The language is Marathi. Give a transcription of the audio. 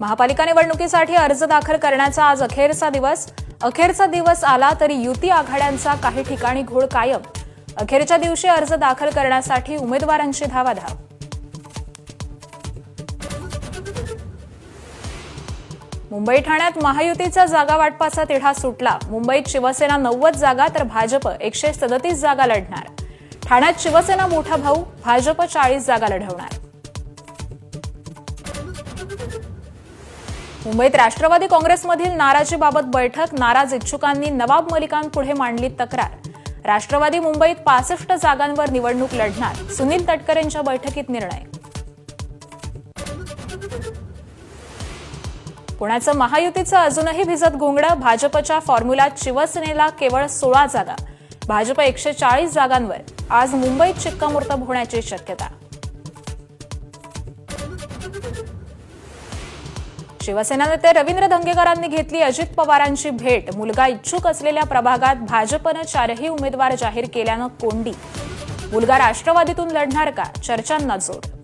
महापालिका निवडणुकीसाठी अर्ज दाखल करण्याचा आज अखेरचा दिवस आला तरी युती आघाड्यांचा काही ठिकाणी घोळ कायम। अखेरच्या दिवशी अर्ज दाखल करण्यासाठी उमेदवारांची धावाधाव। मुंबई ठाण्यात महायुतीचा जागा वाटपाचा तिढा सुटला। मुंबईत शिवसेना 90 जागा तर भाजप 137 जागा लढणार। ठाण्यात शिवसेना मोठा भाऊ, भाजप 40 जागा लढवणार। मुंबईत राष्ट्रवादी काँग्रेसमधील नाराजीबाबत बैठक। नाराज इच्छुकांनी नवाब मलिकांपुढे मांडली तक्रार। राष्ट्रवादी मुंबईत 65 जागांवर निवडणूक लढणार। सुनील तटकरेंच्या बैठकीत निर्णय। पुण्याचं महायुतीचं अजूनही भिजत घोंगडं। भाजपच्या फॉर्म्युल्यात शिवसेनेला केवळ 16 जागा, भाजप 140 जागांवर आज मुंबईत शिक्कामोर्तब होण्याची शक्यता। शिवसेना नेते रवींद्र धंगेकरांनी घेतली अजित पवारांची भेट। मुलगा इच्छुक असलेल्या प्रभागात भाजपनं 4ही उमेदवार जाहीर केल्यानं कोंडी। मुलगा राष्ट्रवादीतून लढणार का? चर्चांना जोर।